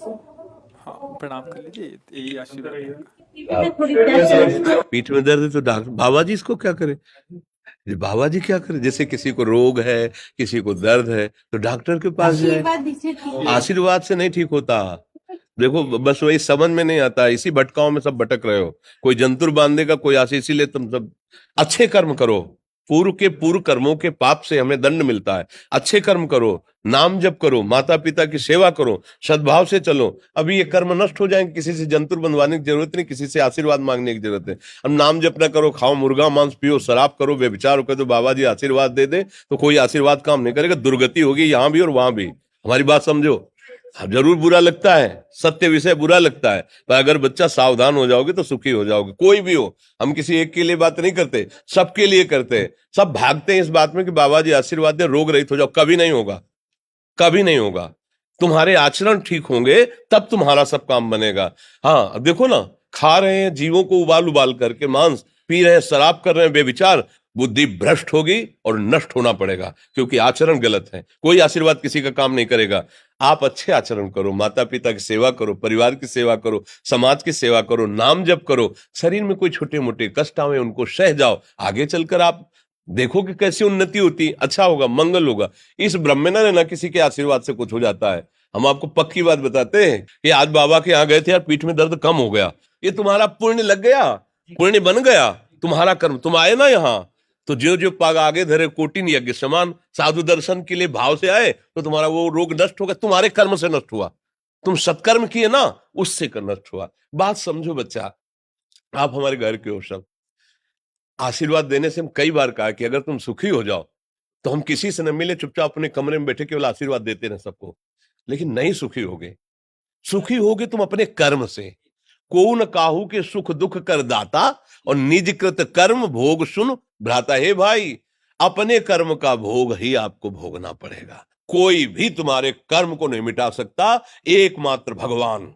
हाँ, प्रणाम कर लीजिए, यही आशीर्वाद रहेगा। पीठ में दर्द है तो डॉक्टर बाबा जी इसको क्या करे, ये बाबा जी क्या करे। जैसे किसी को रोग है, किसी को दर्द है, तो डॉक्टर के पास जाए। आशीर्वाद से नहीं ठीक होता। देखो बस वही समझ में नहीं आता, इसी भटकाओं में सब भटक रहे हो। कोई जंतुर बांध देगा, कोई आशीष, इसीलिए तुम सब अच्छे कर्म करो। पूर्व के पूर्व कर्मों के पाप से हमें दंड मिलता है। अच्छे कर्म करो, नाम जप करो, माता पिता की सेवा करो, सद्भाव से चलो। अभी ये कर्म नष्ट हो जाएंगे, किसी से जंतुर बंधवाने की जरूरत नहीं, किसी से आशीर्वाद मांगने की जरूरत है। अब नाम जप ना करो, खाओ मुर्गा मांस, पियो शराब, करो व्यभिचार करो, तो बाबा जी आशीर्वाद दे दे तो कोई आशीर्वाद काम नहीं करेगा। दुर्गति होगी यहाँ भी और वहां भी। हमारी बात समझो। हाँ, जरूर बुरा लगता है, सत्य विषय बुरा लगता है, पर अगर बच्चा सावधान हो जाओगे तो सुखी हो जाओगे। कोई भी हो, हम किसी एक के लिए बात नहीं करते, सबके लिए करते हैं। सब भागते हैं इस बात में कि बाबा जी आशीर्वाद दे, रोग रहित हो जाओ। कभी नहीं होगा, कभी नहीं होगा। तुम्हारे आचरण ठीक होंगे तब तुम्हारा सब काम बनेगा। हाँ देखो ना, खा रहे हैं जीवों को उबाल उबाल करके मांस, पी रहे हैं शराब, कर रहे हैं बेविचार, बुद्धि भ्रष्ट होगी और नष्ट होना पड़ेगा, क्योंकि आचरण गलत है। कोई आशीर्वाद किसी का काम नहीं करेगा। आप अच्छे आचरण करो, माता पिता की सेवा करो, परिवार की सेवा करो, समाज की सेवा करो, नाम जप करो। शरीर में कोई छोटे मोटे कष्ट आवे उनको सह जाओ, आगे चलकर आप देखो कि कैसी उन्नति होती, अच्छा होगा, मंगल होगा। इस ब्रह्म में ना रहना, किसी के आशीर्वाद से कुछ हो जाता है। हम आपको पक्की बात बताते हैं कि आज बाबा के यहाँ गए थे यार, पीठ में दर्द कम हो गया। ये तुम्हारा पुण्य लग गया, पुण्य बन गया, तुम्हारा कर्म। तुम आए ना यहाँ, तो जो जो पाग आगे धरे कोटिन यज्ञ समान, साधु दर्शन के लिए भाव से आए तो तुम्हारा वो रोग नष्ट हो गया, तुम्हारे कर्म से नष्ट हुआ। तुम सत्कर्म किए ना, उससे कर नष्ट हुआ। बात समझो बच्चा, आप हमारे घर के हो सब। आशीर्वाद देने से हम कई बार कहा कि अगर तुम सुखी हो जाओ तो हम किसी से न मिले, चुपचाप अपने कमरे में बैठे केवल आशीर्वाद देते रहे सबको। लेकिन नहीं सुखी होगे। सुखी होगे तुम अपने कर्म से। को न काहू के सुख दुख कर दाता, और निज कृत कर्म भोग सुन भ्राता। हे भाई, अपने कर्म का भोग ही आपको भोगना पड़ेगा। कोई भी तुम्हारे कर्म को नहीं मिटा सकता, एकमात्र भगवान।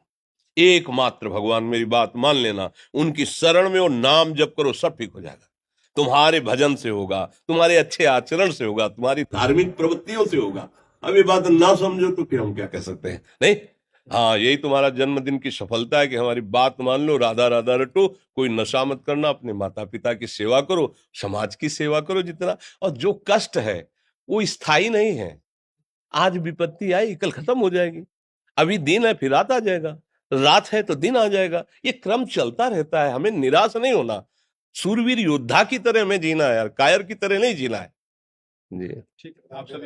एकमात्र भगवान, मेरी बात मान लेना। उनकी शरण में और नाम जप करो, सब ठीक हो जाएगा। तुम्हारे भजन से होगा, तुम्हारे अच्छे आचरण से होगा, तुम्हारी धार्मिक प्रवृत्तियों से होगा। अब ये बात ना समझो तो फिर हम क्या कह सकते हैं, नहीं। हाँ, यही तुम्हारा जन्मदिन की सफलता है कि हमारी बात मान लो, राधा राधा रटो, कोई नशा मत करना, अपने माता पिता की सेवा करो, समाज की सेवा करो जितना। और जो कष्ट है वो स्थायी नहीं है। आज विपत्ति आई, कल खत्म हो जाएगी। अभी दिन है, फिर रात आ जाएगा, रात है तो दिन आ जाएगा। ये क्रम चलता रहता है, हमें निराश नहीं होना। सूरवीर योद्धा की तरह हमें जीना है यार, कायर की तरह नहीं जीना है। जी। ठीक है, आप सभी